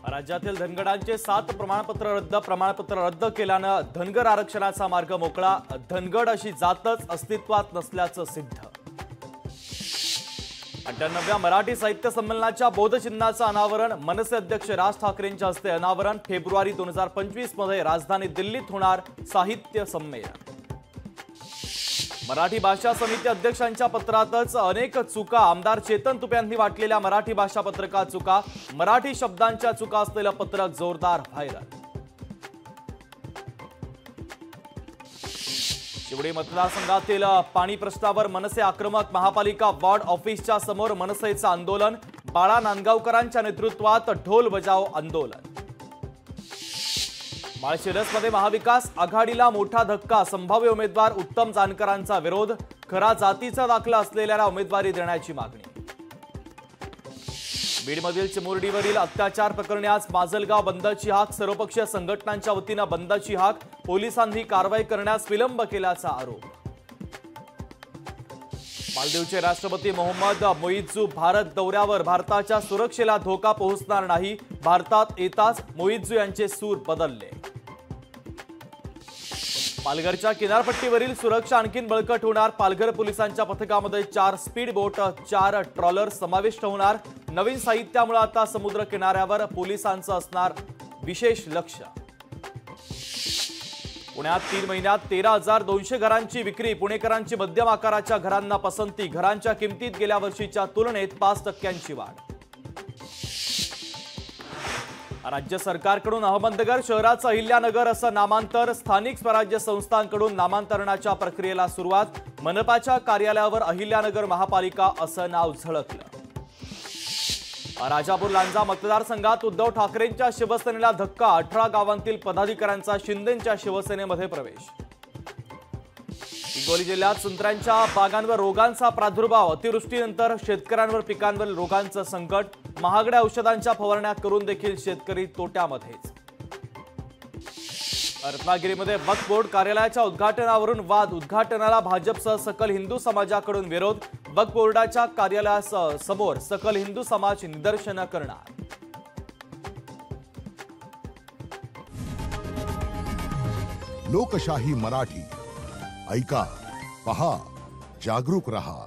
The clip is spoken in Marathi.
राज्यातील धनगरांचे 7 प्रमाणपत्र रद्द केल्यानं धनगर आरक्षणाचा मार्ग मोकळा। धनगड अशी जातच अस्तित्वात नसल्याचं सिद्ध। 98व्या मराठी साहित्य संमेलनाच्या बोधचिन्हाचं अनावरण। मनसे अध्यक्ष राज ठाकरेंच्या हस्ते अनावरण। फेब्रुवारी 2025 मध्ये राजधानी दिल्लीत होणार साहित्य संमेलन। मराठी भाषा समिती अध्यक्षांच्या पत्रातच अनेक चुका। आमदार चेतन तुपे यांनी वाटलेल्या मराठी भाषा पत्रकात चुका। मराठी शब्दांच्या चुका असलेलं पत्रक जोरदार व्हायरल। चिवडी मतदारसंघातील पाणी प्रश्नावर मनसे आक्रमक। महापालिका वॉर्ड ऑफिसच्या समोर मनसेचं आंदोलन। बाळा नांदगावकरांच्या नेतृत्वात ढोल बजाव आंदोलन। माळशिरसमध्ये महाविकास आघाडीला मोठा धक्का। संभाव्य उमेदवार उत्तम जानकरांचा विरोध। खरा जातीचा दाखला असलेल्याला उमेदवारी देण्याची मागणी। बीडमधील चिमुरडीवरील अत्याचार प्रकरणी आज माजलगाव बंदची हाक। सर्वपक्षीय संघटनांच्या वतीनं बंदची हाक। पोलिसांनी कारवाई करण्यास विलंब केल्याचा आरोप। मालदीवचे राष्ट्रपती मोहम्मद मोइझू भारत दौऱ्यावर। भारताच्या सुरक्षेला धोका पोहोचणार नाही। भारतात येताच मोइझू यांचे सूर बदलले। पालघरच्या किनारपट्टीवरील सुरक्षा आणखी बळकट होणार। पालघर पोलिसांच्या पथकामध्ये 4 स्पीड बोट 4 ट्रॉलर समाविष्ट होणार। नवीन साहित्यामुळे आता समुद्र किनाऱ्यावर पोलिसांचं असणार विशेष लक्ष। पुण्यात 3 महिन्यात 13,200 घरांची विक्री। पुणेकरांची मध्यम आकाराच्या घरांना पसंती। घरांच्या किमतीत गेल्या वर्षीच्या तुलनेत 5% वाढ। राज्य सरकारकडून अहमदनगर शहराचं अहिल्यानगर असं नामांतर। स्थानिक स्वराज्य संस्थांकडून नामांतरणाच्या प्रक्रियेला सुरुवात। मनपाच्या कार्यालयावर अहिल्यानगर महापालिका असं नाव झळकलं। राजापूर लांजा मतदारसंघात उद्धव ठाकरेंच्या शिवसेनेला धक्का। 18 गावांतील पदाधिकाऱ्यांचा शिंदेंच्या शिवसेनेमध्ये प्रवेश। हिंगोली जिल्ह्यात संत्र्यांच्या बागांवर रोगांचा प्रादुर्भाव। अतिवृष्टीनंतर शेतकऱ्यांवर पिकांवर रोगांचं संकट। महागड्या औषधांच्या फवारण्या करून देखील शेतकरी तोट्यामध्येच। रत्नागिरीमध्ये वक्फ बोर्ड कार्यालयाच्या उद्घाटनावरून वाद। उद्घाटनाला भाजपसह सकल हिंदू समाजाकडून विरोध। वक्फ बोर्डाच्या कार्यालयासमोर सकल हिंदू समाज निदर्शनं करणार। लोकशाही मराठी ऐका, पहा, जागरूक रहा।